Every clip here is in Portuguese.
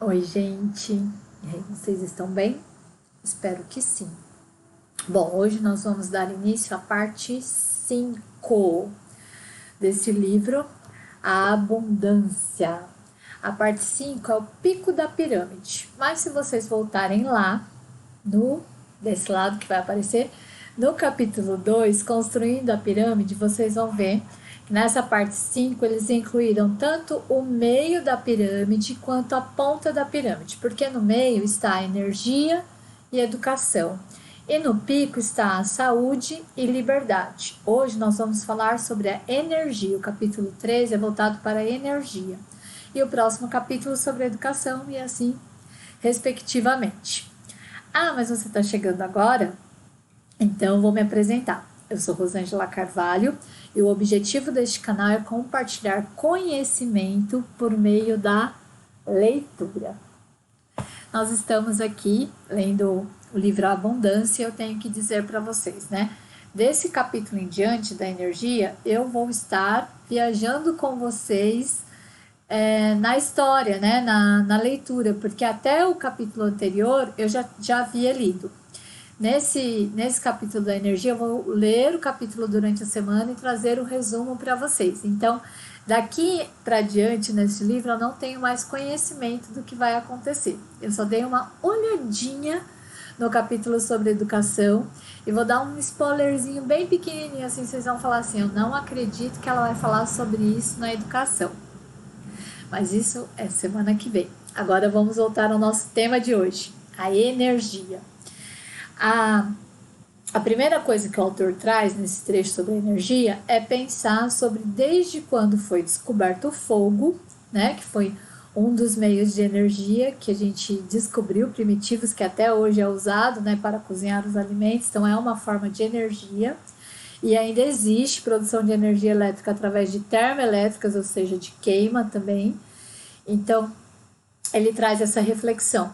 Oi, gente. E aí, vocês estão bem? Espero que sim. Bom, hoje nós vamos dar início à parte 5 desse livro, A Abundância. A parte 5 é o pico da pirâmide. Mas se vocês voltarem lá, desse lado que vai aparecer, no capítulo 2, Construindo a Pirâmide, vocês vão ver que nessa parte 5 eles incluíram tanto o meio da pirâmide quanto a ponta da pirâmide, porque no meio está a energia e educação. E no pico está a saúde e liberdade. Hoje nós vamos falar sobre a energia. O capítulo 3 é voltado para a energia. E o próximo capítulo sobre a educação e assim, respectivamente. Ah, mas você está chegando agora? Então, eu vou me apresentar. Eu sou Rosângela Carvalho e o objetivo deste canal é compartilhar conhecimento por meio da leitura. Nós estamos aqui lendo o livro Abundância e eu tenho que dizer para vocês, né? Desse capítulo em diante da energia, eu vou estar viajando com vocês na história, né? Na leitura, porque até o capítulo anterior eu já havia lido. Nesse capítulo da energia, eu vou ler o capítulo durante a semana e trazer o resumo para vocês. Então, daqui para diante, nesse livro, eu não tenho mais conhecimento do que vai acontecer. Eu só dei uma olhadinha no capítulo sobre educação e vou dar um spoilerzinho bem pequenininho, assim, vocês vão falar assim, eu não acredito que ela vai falar sobre isso na educação. Mas isso é semana que vem. Agora vamos voltar ao nosso tema de hoje, a energia. A primeira coisa que o autor traz nesse trecho sobre a energia é pensar sobre desde quando foi descoberto o fogo, né, que foi um dos meios de energia que a gente descobriu, primitivos, que até hoje é usado, né, para cozinhar os alimentos, então é uma forma de energia. E ainda existe produção de energia elétrica através de termoelétricas, ou seja, de queima também. Então, ele traz essa reflexão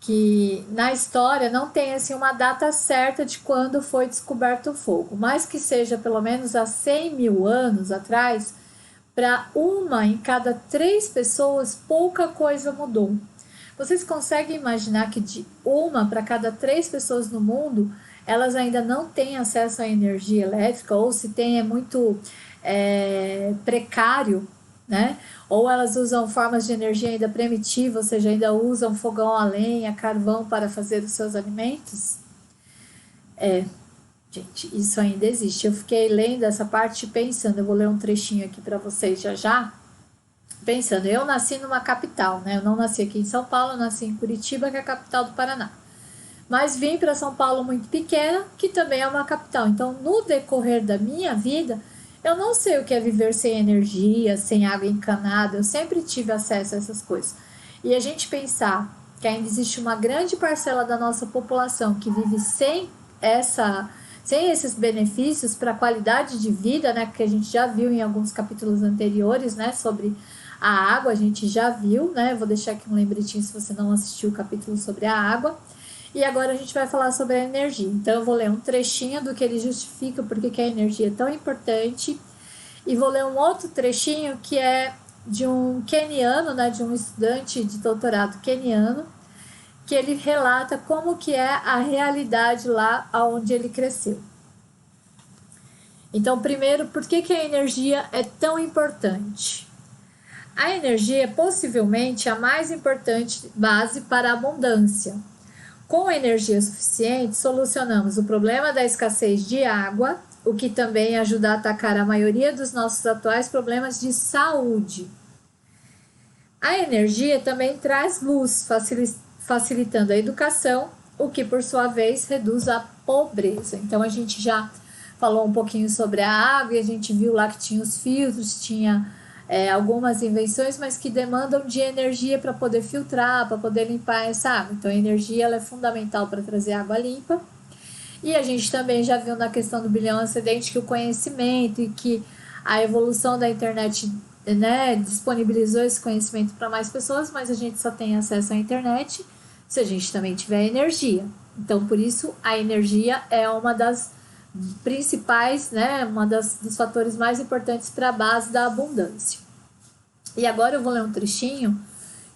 que na história não tem assim uma data certa de quando foi descoberto o fogo, mas que seja pelo menos há 100 mil anos atrás, para uma em cada 3 pessoas, pouca coisa mudou. Vocês conseguem imaginar que de uma para cada 3 pessoas no mundo, elas ainda não têm acesso à energia elétrica, ou se tem é muito precário, né? Ou elas usam formas de energia ainda primitiva, ou seja, ainda usam fogão a lenha, carvão para fazer os seus alimentos? Gente, isso ainda existe. Eu fiquei lendo essa parte pensando, eu vou ler um trechinho aqui para vocês já, pensando, eu nasci numa capital, né? Eu não nasci aqui em São Paulo, eu nasci em Curitiba, que é a capital do Paraná. Mas vim para São Paulo muito pequena, que também é uma capital. Então, no decorrer da minha vida, eu não sei o que é viver sem energia, sem água encanada. Eu sempre tive acesso a essas coisas. E a gente pensar que ainda existe uma grande parcela da nossa população que vive sem esses benefícios para a qualidade de vida, né? Que a gente já viu em alguns capítulos anteriores, né? Sobre a água, a gente já viu, né? Vou deixar aqui um lembretinho se você não assistiu o capítulo sobre a água. E agora a gente vai falar sobre a energia. Então eu vou ler um trechinho do que ele justifica porque que a energia é tão importante. E vou ler um outro trechinho que é de um queniano, né, de um estudante de doutorado queniano, que ele relata como que é a realidade lá onde ele cresceu. Então, primeiro, por que a energia é tão importante? A energia é possivelmente a mais importante base para a abundância. Com energia suficiente, solucionamos o problema da escassez de água, o que também ajuda a atacar a maioria dos nossos atuais problemas de saúde. A energia também traz luz, facilitando a educação, o que por sua vez reduz a pobreza. Então a gente já falou um pouquinho sobre a água e a gente viu lá que tinha os filtros, tinha algumas invenções, mas que demandam de energia para poder filtrar, para poder limpar essa água. Então a energia ela é fundamental para trazer água limpa. E a gente também já viu na questão do bilhão acidente que o conhecimento e que a evolução da internet, né, disponibilizou esse conhecimento para mais pessoas, mas a gente só tem acesso à internet se a gente também tiver energia. Então, por isso, a energia é uma das principais, né, dos fatores mais importantes para a base da abundância. E agora eu vou ler um trechinho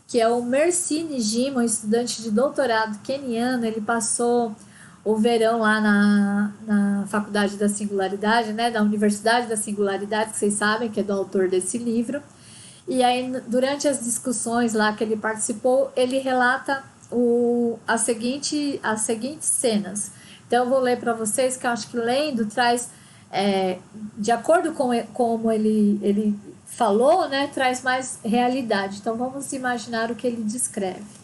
que é o Mercy Njima, um estudante de doutorado queniano. Ele passou o verão lá na Faculdade da Singularidade, né, da Universidade da Singularidade, que vocês sabem que é do autor desse livro. E aí, durante as discussões lá que ele participou, ele relata as seguintes cenas. Então, eu vou ler para vocês, que eu acho que lendo traz, de acordo com como ele falou, né, traz mais realidade. Então, vamos imaginar o que ele descreve.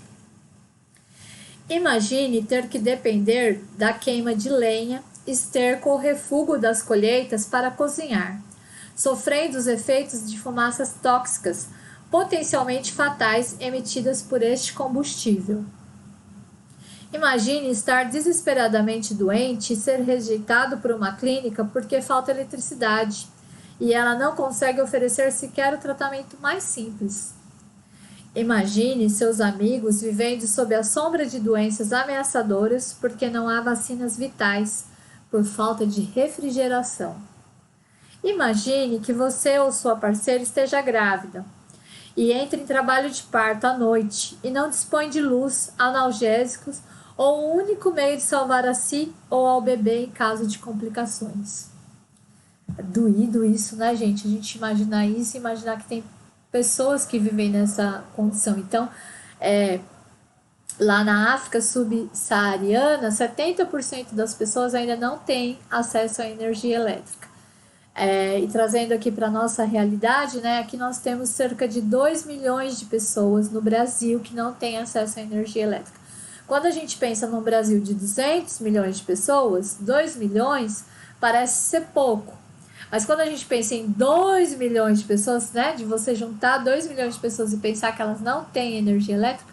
Imagine ter que depender da queima de lenha, esterco ou refúgio das colheitas para cozinhar, sofrendo os efeitos de fumaças tóxicas, potencialmente fatais, emitidas por este combustível. Imagine estar desesperadamente doente e ser rejeitado por uma clínica porque falta eletricidade e ela não consegue oferecer sequer o tratamento mais simples. Imagine seus amigos vivendo sob a sombra de doenças ameaçadoras porque não há vacinas vitais, por falta de refrigeração. Imagine que você ou sua parceira esteja grávida e entre em trabalho de parto à noite e não dispõe de luz, analgésicos ou o único meio de salvar a si ou ao bebê em caso de complicações. É doído isso, né, gente? A gente imaginar isso e imaginar que tem pessoas que vivem nessa condição. Então, lá na África subsaariana, 70% das pessoas ainda não têm acesso à energia elétrica. E trazendo aqui para a nossa realidade, né, aqui nós temos cerca de 2 milhões de pessoas no Brasil que não têm acesso à energia elétrica. Quando a gente pensa num Brasil de 200 milhões de pessoas, 2 milhões parece ser pouco. Mas quando a gente pensa em 2 milhões de pessoas, né, de você juntar 2 milhões de pessoas e pensar que elas não têm energia elétrica,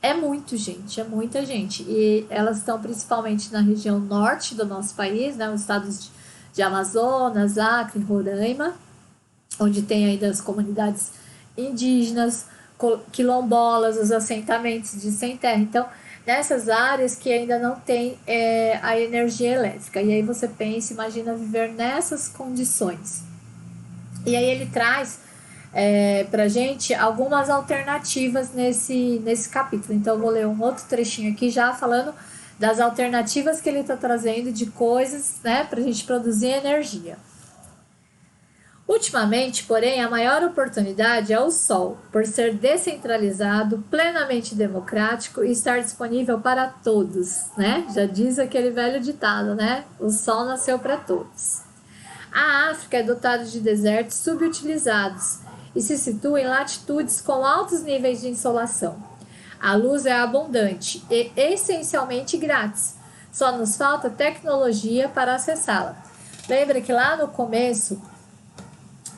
é muito, gente, é muita gente. E elas estão principalmente na região norte do nosso país, né, os estados de Amazonas, Acre, Roraima, onde tem ainda as comunidades indígenas, quilombolas, os assentamentos de sem terra. Então, nessas áreas que ainda não tem a energia elétrica. E aí você pensa, imagina viver nessas condições. E aí ele traz pra gente algumas alternativas nesse capítulo. Então eu vou ler um outro trechinho aqui já falando das alternativas que ele está trazendo de coisas, né, pra gente produzir energia. Ultimamente, porém, a maior oportunidade é o Sol, por ser descentralizado, plenamente democrático e estar disponível para todos, né? Já diz aquele velho ditado, né? O Sol nasceu para todos. A África é dotada de desertos subutilizados e se situa em latitudes com altos níveis de insolação. A luz é abundante e essencialmente grátis. Só nos falta tecnologia para acessá-la. Lembra que lá no começo,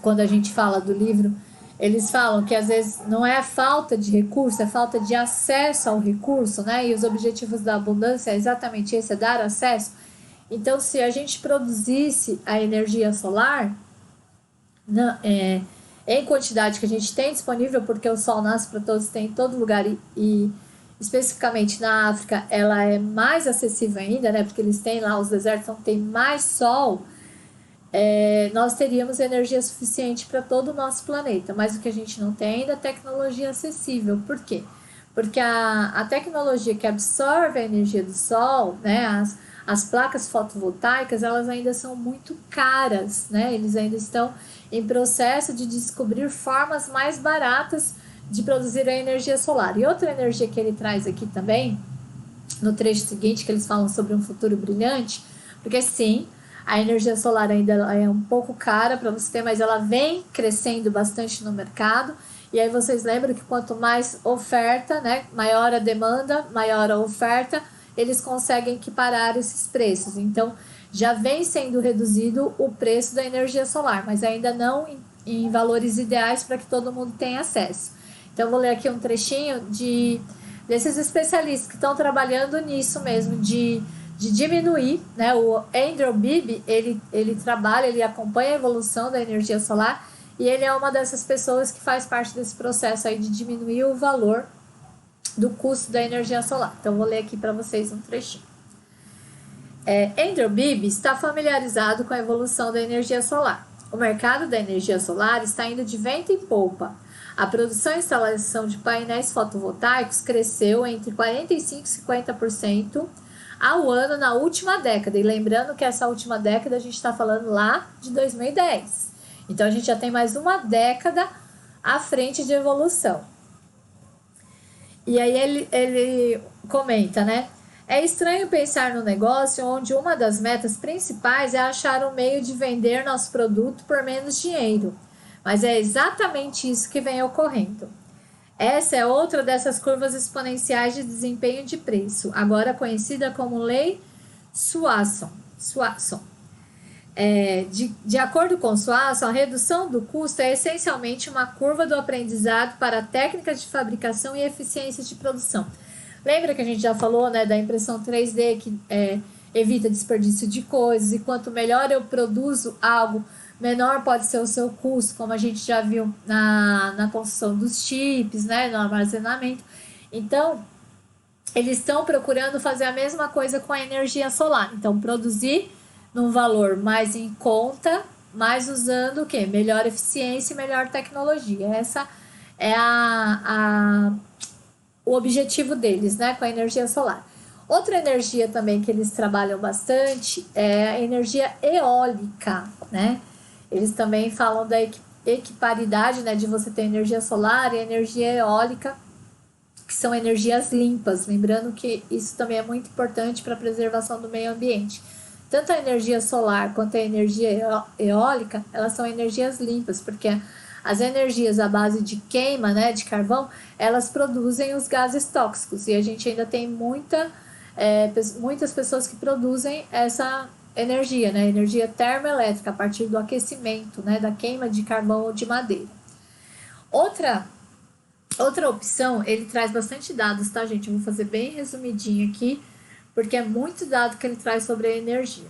quando a gente fala do livro, eles falam que às vezes não é falta de recurso, é falta de acesso ao recurso, né? E os objetivos da abundância é exatamente esse, é dar acesso. Então, se a gente produzisse a energia solar em quantidade que a gente tem disponível, porque o sol nasce para todos, tem em todo lugar e especificamente na África ela é mais acessível ainda, né? Porque eles têm lá os desertos, então tem mais sol. Nós teríamos energia suficiente para todo o nosso planeta, mas o que a gente não tem ainda é tecnologia acessível. Por quê? Porque a tecnologia que absorve a energia do sol, né, as placas fotovoltaicas, elas ainda são muito caras, né? Eles ainda estão em processo de descobrir formas mais baratas de produzir a energia solar. E outra energia que ele traz aqui também, no trecho seguinte, que eles falam sobre um futuro brilhante, porque sim, a energia solar ainda é um pouco cara para você ter, mas ela vem crescendo bastante no mercado. E aí vocês lembram que quanto mais oferta, né, maior a demanda, maior a oferta, eles conseguem equiparar esses preços. Então, já vem sendo reduzido o preço da energia solar, mas ainda não em valores ideais para que todo mundo tenha acesso. Então, eu vou ler aqui um trechinho desses especialistas que estão trabalhando nisso mesmo, de diminuir, né? O Andrew Bibby, ele trabalha, ele acompanha a evolução da energia solar e ele é uma dessas pessoas que faz parte desse processo aí de diminuir o valor do custo da energia solar. Então, vou ler aqui para vocês um trechinho. Andrew Bibby está familiarizado com a evolução da energia solar. O mercado da energia solar está indo de vento em popa. A produção e instalação de painéis fotovoltaicos cresceu entre 45% e 50% ao ano na última década. E lembrando que essa última década a gente está falando lá de 2010. Então a gente já tem mais uma década à frente de evolução. E aí ele comenta, né? É estranho pensar no negócio onde uma das metas principais é achar um meio de vender nosso produto por menos dinheiro. Mas é exatamente isso que vem ocorrendo. Essa é outra dessas curvas exponenciais de desempenho de preço, agora conhecida como Lei Swanson. De acordo com Swanson, a redução do custo é essencialmente uma curva do aprendizado para técnicas de fabricação e eficiência de produção. Lembra que a gente já falou, né, da impressão 3D que evita desperdício de coisas, e quanto melhor eu produzo algo, menor pode ser o seu custo, como a gente já viu na construção dos chips, né, no armazenamento. Então, eles estão procurando fazer a mesma coisa com a energia solar. Então, produzir num valor mais em conta, mas usando o quê? Melhor eficiência e melhor tecnologia. Essa é o objetivo deles, né, com a energia solar. Outra energia também que eles trabalham bastante é a energia eólica, né? Eles também falam da equiparidade, né, de você ter energia solar e energia eólica, que são energias limpas. Lembrando que isso também é muito importante para a preservação do meio ambiente. Tanto a energia solar quanto a energia eólica, elas são energias limpas, porque as energias à base de queima, né, de carvão, elas produzem os gases tóxicos, e a gente ainda tem muitas pessoas que produzem essa energia, né, energia termoelétrica, a partir do aquecimento, né, da queima de carvão ou de madeira. Outra opção, ele traz bastante dados, tá, gente? Eu vou fazer bem resumidinho aqui, porque é muito dado que ele traz sobre a energia.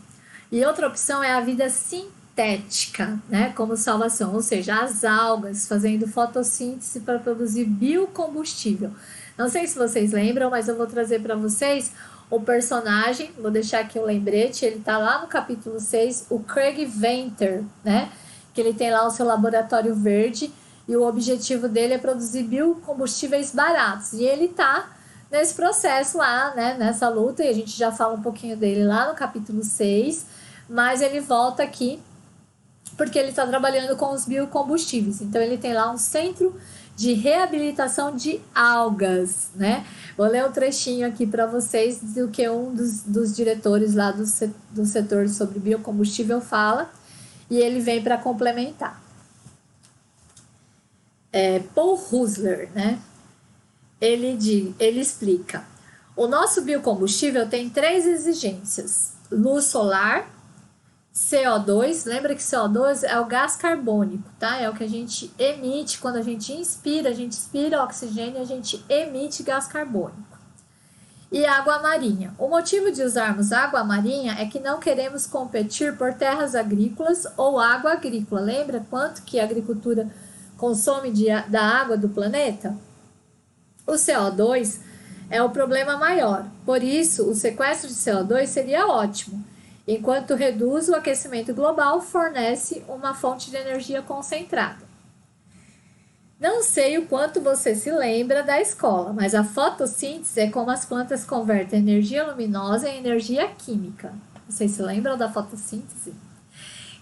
E outra opção é a vida sintética, né, como salvação, ou seja, as algas fazendo fotossíntese para produzir biocombustível. Não sei se vocês lembram, mas eu vou trazer para vocês o personagem, vou deixar aqui o lembrete, ele tá lá no capítulo 6, o Craig Venter, né, que ele tem lá o seu laboratório verde, e o objetivo dele é produzir biocombustíveis baratos, e ele tá nesse processo lá, né, nessa luta, e a gente já fala um pouquinho dele lá no capítulo 6, mas ele volta aqui porque ele está trabalhando com os biocombustíveis. Então ele tem lá um centro de reabilitação de algas, né? Vou ler um trechinho aqui para vocês do que um dos diretores lá do setor sobre biocombustível fala, e ele vem para complementar. Paul Husler, né? Ele explica: o nosso biocombustível tem 3 exigências: luz solar, CO2, lembra que CO2 é o gás carbônico, tá? É o que a gente emite quando a gente inspira oxigênio e a gente emite gás carbônico. E água marinha. O motivo de usarmos água marinha é que não queremos competir por terras agrícolas ou água agrícola. Lembra quanto que a agricultura consome da água do planeta? O CO2 é o problema maior, por isso o sequestro de CO2 seria ótimo, enquanto reduz o aquecimento global, fornece uma fonte de energia concentrada. Não sei o quanto você se lembra da escola, mas a fotossíntese é como as plantas convertem energia luminosa em energia química. Vocês se lembram da fotossíntese?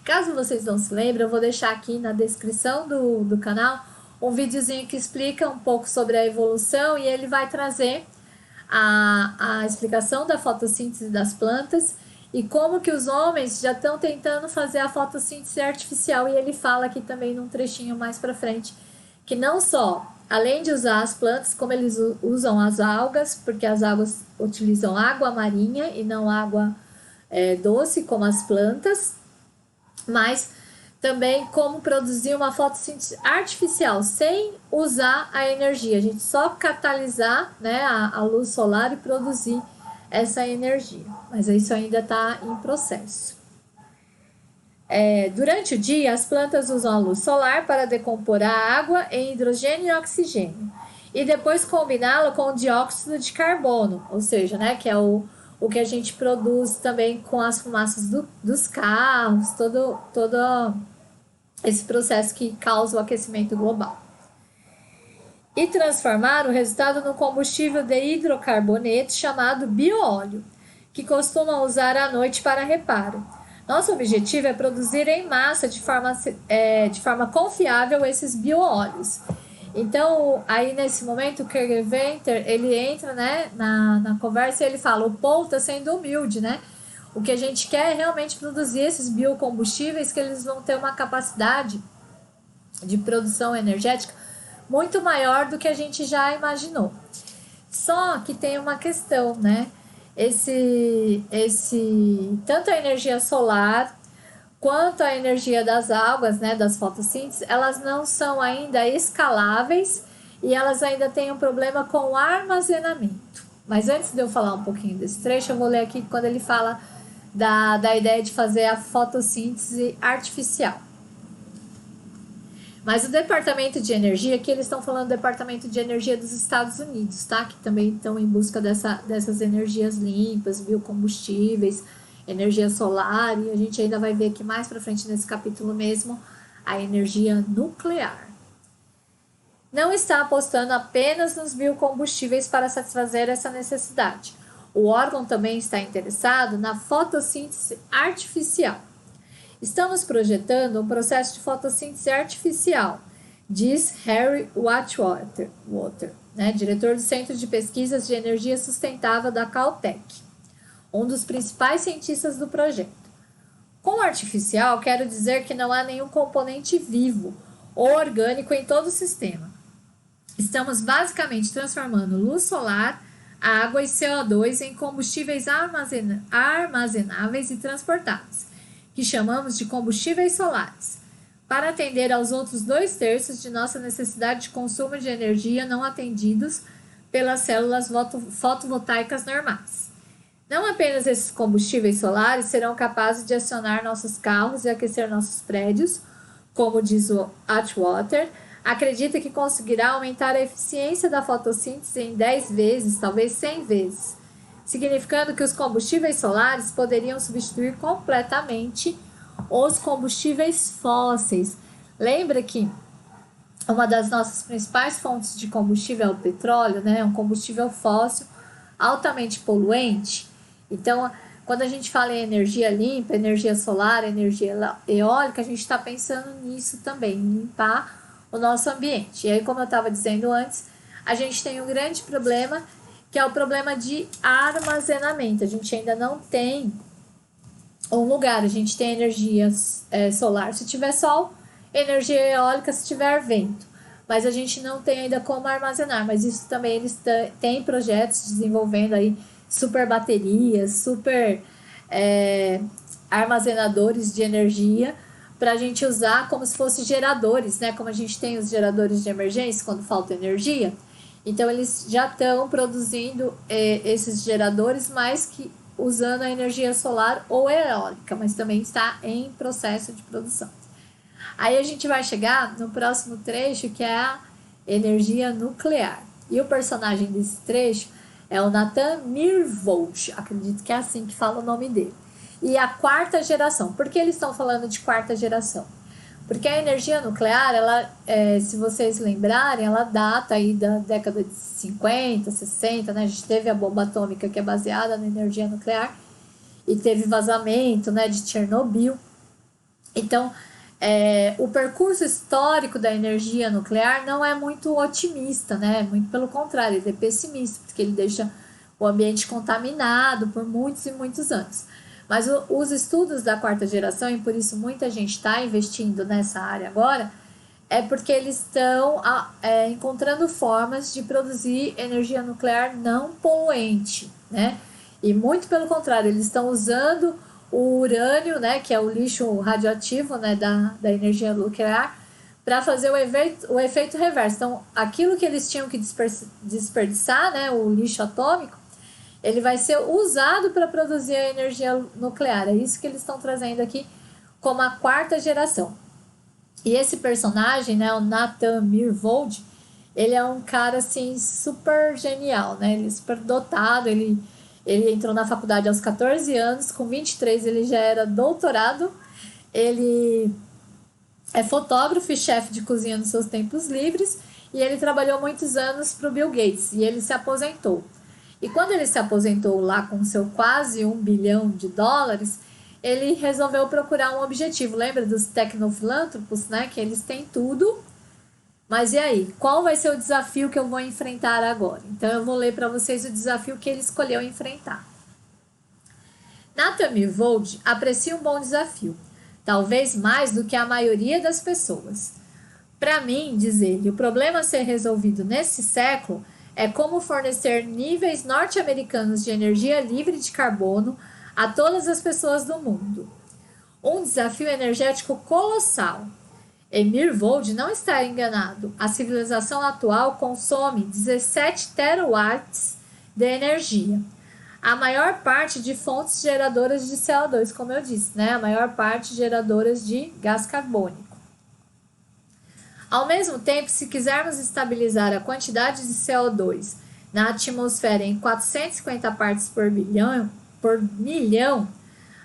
Caso vocês não se lembrem, eu vou deixar aqui na descrição do canal um videozinho que explica um pouco sobre a evolução, e ele vai trazer a explicação da fotossíntese das plantas e como que os homens já estão tentando fazer a fotossíntese artificial. E ele fala aqui também num trechinho mais para frente que não só, além de usar as plantas, como eles usam as algas, porque as algas utilizam água marinha e não água doce como as plantas, mas também como produzir uma fotossíntese artificial sem usar a energia. A gente só catalisar, né, a luz solar e produzir essa energia. Mas isso ainda está em processo. Durante o dia, as plantas usam a luz solar para decompor a água em hidrogênio e oxigênio, e depois combiná-la com o dióxido de carbono, ou seja, né, que é o que a gente produz também com as fumaças dos carros, todo esse processo que causa o aquecimento global. e transformar o resultado no combustível de hidrocarboneto chamado bioóleo, que costumam usar à noite para reparo. Nosso objetivo é produzir em massa de forma confiável esses bioóleos. Então, aí nesse momento, o Kergeventer, ele entra, né, na conversa e ele fala, o povo está sendo humilde, né? O que a gente quer é realmente produzir esses biocombustíveis que eles vão ter uma capacidade de produção energética muito maior do que a gente já imaginou. Só que tem uma questão, né? Tanto a energia solar quanto a energia das algas, né, das fotossíntese, elas não são ainda escaláveis e elas ainda têm um problema com o armazenamento. Mas antes de eu falar um pouquinho desse trecho, eu vou ler aqui quando ele fala da ideia de fazer a fotossíntese artificial. Mas o Departamento de Energia, aqui eles estão falando do Departamento de Energia dos Estados Unidos, tá? Que também estão em busca dessas energias limpas, biocombustíveis, energia solar, e a gente ainda vai ver aqui mais para frente nesse capítulo mesmo, a energia nuclear. Não está apostando apenas nos biocombustíveis para satisfazer essa necessidade. O órgão também está interessado na fotossíntese artificial. Estamos projetando um processo de fotossíntese artificial, diz Harry Watchwater, né, diretor do Centro de Pesquisas de Energia Sustentável da Caltech, um dos principais cientistas do projeto. Com artificial, quero dizer que não há nenhum componente vivo ou orgânico em todo o sistema. Estamos basicamente transformando luz solar, água e CO2 em combustíveis armazenáveis e transportáveis, que chamamos de combustíveis solares, para atender aos outros 2/3 de nossa necessidade de consumo de energia não atendidos pelas células fotovoltaicas normais. Não apenas esses combustíveis solares serão capazes de acionar nossos carros e aquecer nossos prédios, como diz o Atwater, acredita que conseguirá aumentar a eficiência da fotossíntese em 10 vezes, talvez 100 vezes, significando que os combustíveis solares poderiam substituir completamente os combustíveis fósseis. Lembra que uma das nossas principais fontes de combustível é o petróleo, né? É um combustível fóssil altamente poluente. Então, quando a gente fala em energia limpa, energia solar, energia eólica, a gente está pensando nisso também, em limpar o nosso ambiente. E aí, como eu estava dizendo antes, a gente tem um grande problema, que é o problema de armazenamento. A gente ainda não tem um lugar, a gente tem energia solar se tiver sol, energia eólica se tiver vento, mas a gente não tem ainda como armazenar. Mas isso também eles têm projetos desenvolvendo aí super baterias, super armazenadores de energia para a gente usar como se fossem geradores, né? Como a gente tem os geradores de emergência quando falta energia. Então, eles já estão produzindo esses geradores, mas que usando a energia solar ou eólica, mas também está em processo de produção. Aí a gente vai chegar no próximo trecho, que é a energia nuclear. E o personagem desse trecho é o Nathan Myhrvold, acredito que é assim que fala o nome dele. E a quarta geração. Por que eles estão falando de quarta geração? Porque a energia nuclear, ela, se vocês lembrarem, ela data aí da década de 50, 60, né? A gente teve a bomba atômica que é baseada na energia nuclear e teve vazamento, né, de Chernobyl. Então, o percurso histórico da energia nuclear não é muito otimista, né? Muito pelo contrário, ele é pessimista, porque ele deixa o ambiente contaminado por muitos e muitos anos. Mas os estudos da quarta geração, e por isso muita gente está investindo nessa área agora, é porque eles estão encontrando formas de produzir energia nuclear não poluente, né? E muito pelo contrário, eles estão usando o urânio, né, que é o lixo radioativo, né, da energia nuclear, para fazer o efeito reverso. Então, aquilo que eles tinham que desperdiçar, né, o lixo atômico, ele vai ser usado para produzir a energia nuclear. É isso que eles estão trazendo aqui como a quarta geração. E esse personagem, né, o Nathan Myhrvold, ele é um cara assim super genial, né? Ele é super dotado, ele entrou na faculdade aos 14 anos, com 23 ele já era doutorado. Ele é fotógrafo e chefe de cozinha nos seus tempos livres e ele trabalhou muitos anos para o Bill Gates e ele se aposentou. E quando ele se aposentou lá com seu quase $1 bilhão, ele resolveu procurar um objetivo. Lembra dos tecnofilântropos, né? Que eles têm tudo. Mas e aí? Qual vai ser o desafio que eu vou enfrentar agora? Então eu vou ler para vocês o desafio que ele escolheu enfrentar. Nathan Myhrvold aprecia um bom desafio, talvez mais do que a maioria das pessoas. Para mim, diz ele, o problema a ser resolvido nesse século é como fornecer níveis norte-americanos de energia livre de carbono a todas as pessoas do mundo. Um desafio energético colossal. E Myhrvold não está enganado. A civilização atual consome 17 terawatts de energia. A maior parte de fontes geradoras de CO2, como eu disse, né? A maior parte geradoras de gás carbônico. Ao mesmo tempo, se quisermos estabilizar a quantidade de CO2 na atmosfera em 450 partes por milhão,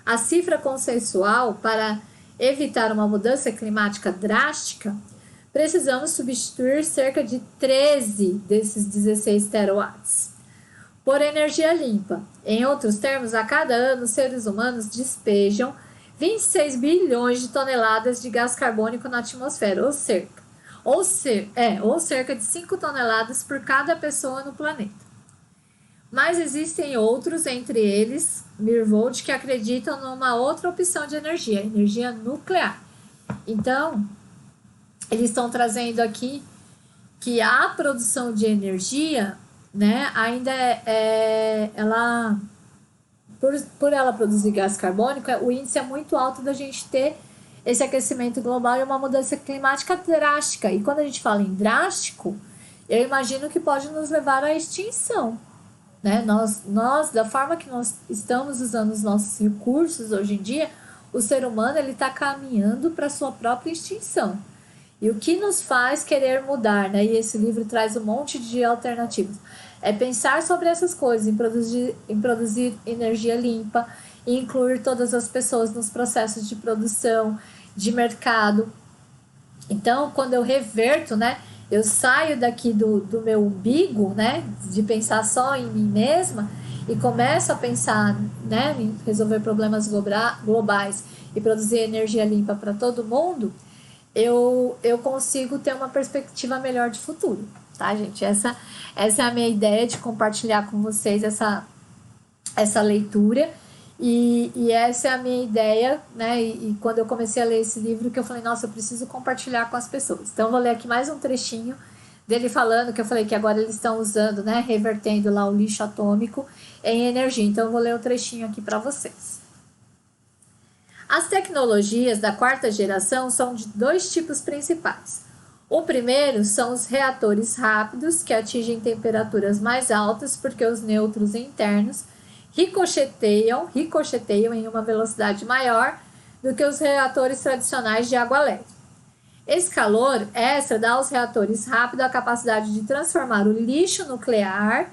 a cifra consensual para evitar uma mudança climática drástica, precisamos substituir cerca de 13 desses 16 terawatts por energia limpa. Em outros termos, a cada ano, os seres humanos despejam 26 bilhões de toneladas de gás carbônico na atmosfera, ou cerca de 5 toneladas por cada pessoa no planeta. Mas existem outros, entre eles, Myhrvold, que acreditam numa outra opção de energia, energia nuclear. Então, eles estão trazendo aqui que a produção de energia, né, ainda ela, por ela produzir gás carbônico, o índice é muito alto da gente ter esse aquecimento global e uma mudança climática drástica. E quando a gente fala em drástico, eu imagino que pode nos levar à extinção. Né? Nós, da forma que nós estamos usando os nossos recursos hoje em dia, o ser humano está caminhando para a sua própria extinção. E o que nos faz querer mudar, né? E esse livro traz um monte de alternativas. É pensar sobre essas coisas, em produzir energia limpa, e incluir todas as pessoas nos processos de produção, de mercado. Então, quando eu reverto, né? Eu saio daqui do meu umbigo, né, de pensar só em mim mesma e começo a pensar, né, em resolver problemas globais e produzir energia limpa para todo mundo, eu consigo ter uma perspectiva melhor de futuro, tá, gente? Essa é a minha ideia de compartilhar com vocês essa leitura. E essa é a minha ideia, né? E quando eu comecei a ler esse livro, que eu falei, nossa, eu preciso compartilhar com as pessoas. Então, eu vou ler aqui mais um trechinho dele falando, que eu falei que agora eles estão usando, né? Revertendo lá o lixo atômico em energia. Então, eu vou ler o trechinho aqui para vocês. As tecnologias da quarta geração são de dois tipos principais. O primeiro são os reatores rápidos, que atingem temperaturas mais altas, porque os nêutrons internos ricocheteiam em uma velocidade maior do que os reatores tradicionais de água leve. Esse calor extra dá aos reatores rápidos a capacidade de transformar o lixo nuclear,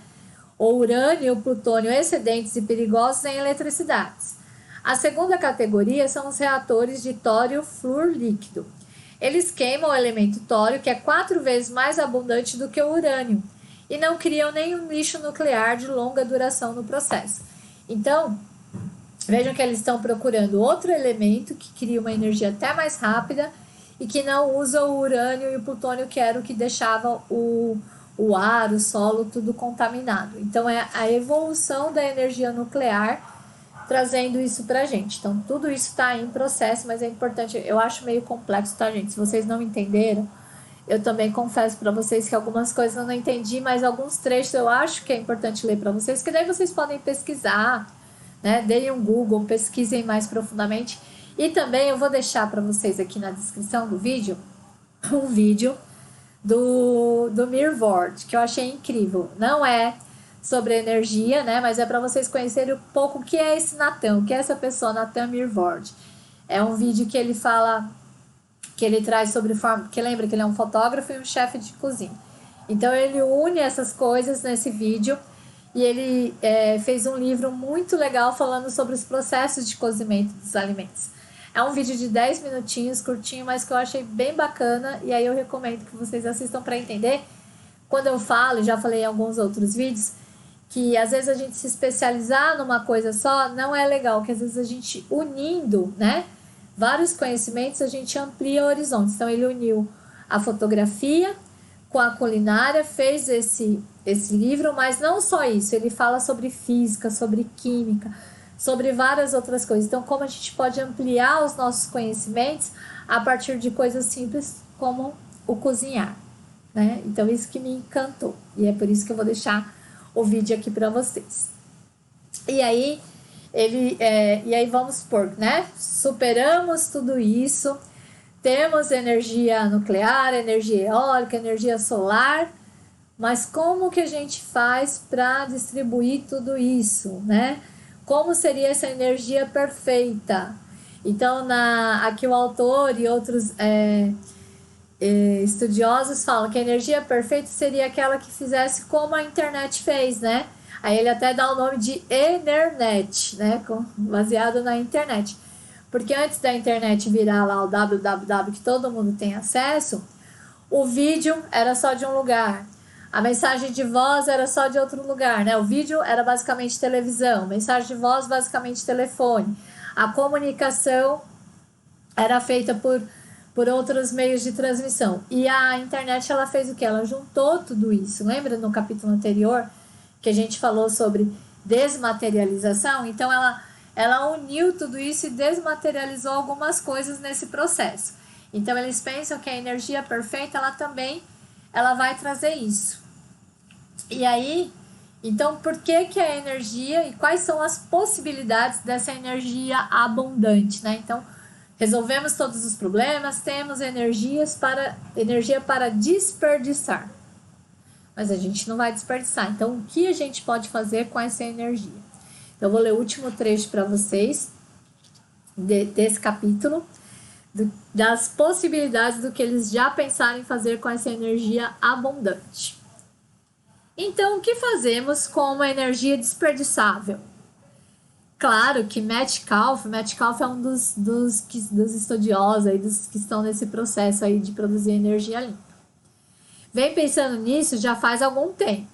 ou urânio e o plutônio excedentes e perigosos, em eletricidade. A segunda categoria são os reatores de tório flúor líquido. Eles queimam o elemento tório, que é 4 vezes mais abundante do que o urânio, e não criam nenhum lixo nuclear de longa duração no processo. Então, vejam que eles estão procurando outro elemento que cria uma energia até mais rápida e que não usa o urânio e o plutônio, que era o que deixava o ar, o solo, tudo contaminado. Então, é a evolução da energia nuclear trazendo isso pra gente. Então, tudo isso está em processo, mas é importante, eu acho meio complexo, tá, gente? Se vocês não entenderam, eu também confesso para vocês que algumas coisas eu não entendi, mas alguns trechos eu acho que é importante ler para vocês, que daí vocês podem pesquisar, né? Deem um Google, pesquisem mais profundamente. E também eu vou deixar para vocês aqui na descrição do vídeo um vídeo do Myhrvold, que eu achei incrível. Não é sobre energia, né? Mas é para vocês conhecerem um pouco o que é esse Nathan, o que é essa pessoa, Nathan Myhrvold. É um vídeo que ele fala, que ele traz sobre forma, que lembra que ele é um fotógrafo e um chefe de cozinha. Então ele une essas coisas nesse vídeo e ele fez um livro muito legal falando sobre os processos de cozimento dos alimentos. É um vídeo de 10 minutinhos, curtinho, mas que eu achei bem bacana. E aí eu recomendo que vocês assistam para entender. Quando eu falo, já falei em alguns outros vídeos, que às vezes a gente se especializar numa coisa só não é legal. Que às vezes a gente unindo, né, vários conhecimentos, a gente amplia horizontes. Então ele uniu a fotografia com a culinária, fez esse livro, mas não só isso. Ele fala sobre física, sobre química, sobre várias outras coisas. Então, como a gente pode ampliar os nossos conhecimentos a partir de coisas simples como o cozinhar, né? Então, isso que me encantou. E é por isso que eu vou deixar o vídeo aqui para vocês. E aí, vamos supor, né? Superamos tudo isso, temos energia nuclear, energia eólica, energia solar, mas como que a gente faz para distribuir tudo isso, né? Como seria essa energia perfeita? Então, aqui o autor e outros estudiosos falam que a energia perfeita seria aquela que fizesse como a internet fez, né? Aí ele até dá o nome de Enernet, né? Baseado na internet. Porque antes da internet virar lá o www, que todo mundo tem acesso, o vídeo era só de um lugar. A mensagem de voz era só de outro lugar, né? O vídeo era basicamente televisão, mensagem de voz basicamente telefone. A comunicação era feita por outros meios de transmissão. E a internet, ela fez o quê? Ela juntou tudo isso. Lembra no capítulo anterior que a gente falou sobre desmaterialização? Então, ela uniu tudo isso e desmaterializou algumas coisas nesse processo. Então, eles pensam que a energia perfeita, ela vai trazer isso. E aí, então, por que a energia e quais são as possibilidades dessa energia abundante, né? Então, resolvemos todos os problemas, temos energia para desperdiçar. Mas a gente não vai desperdiçar. Então, o que a gente pode fazer com essa energia? Então, eu vou ler o último trecho para vocês desse capítulo, das possibilidades do que eles já pensaram em fazer com essa energia abundante. Então, o que fazemos com uma energia desperdiçável? Claro que Metcalfe é um dos estudiosos aí, dos que estão nesse processo aí de produzir energia limpa. Vem pensando nisso já faz algum tempo.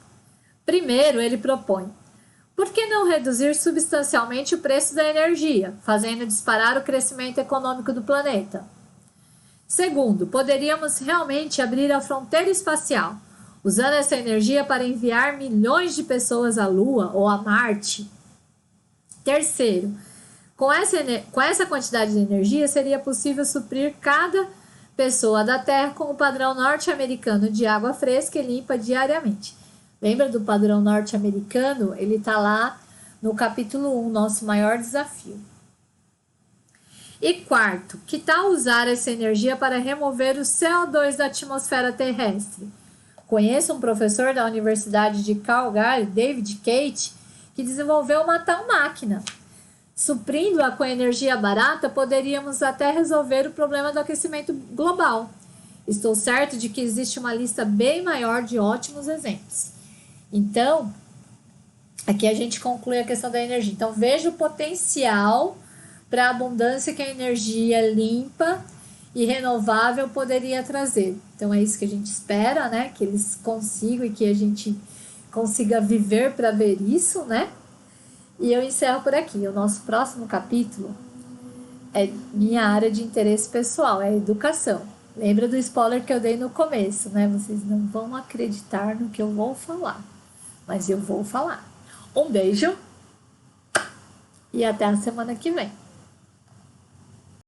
Primeiro, ele propõe: por que não reduzir substancialmente o preço da energia, fazendo disparar o crescimento econômico do planeta? Segundo, poderíamos realmente abrir a fronteira espacial, usando essa energia para enviar milhões de pessoas à Lua ou a Marte. Terceiro, com essa quantidade de energia, seria possível suprir cada pessoa da Terra com o padrão norte-americano de água fresca e limpa diariamente. Lembra do padrão norte-americano? Ele está lá no capítulo 1, nosso maior desafio. E quarto, que tal usar essa energia para remover o CO2 da atmosfera terrestre? Conheço um professor da Universidade de Calgary, David Cate, que desenvolveu uma tal máquina. Suprindo-a com energia barata, poderíamos até resolver o problema do aquecimento global. Estou certo de que existe uma lista bem maior de ótimos exemplos. Então, aqui a gente conclui a questão da energia. Então, veja o potencial para a abundância que a energia limpa e renovável poderia trazer. Então, é isso que a gente espera, né? Que eles consigam e que a gente consiga viver para ver isso, né? E eu encerro por aqui. O nosso próximo capítulo é minha área de interesse pessoal, é educação. Lembra do spoiler que eu dei no começo, né? Vocês não vão acreditar no que eu vou falar, mas eu vou falar. Um beijo e até a semana que vem.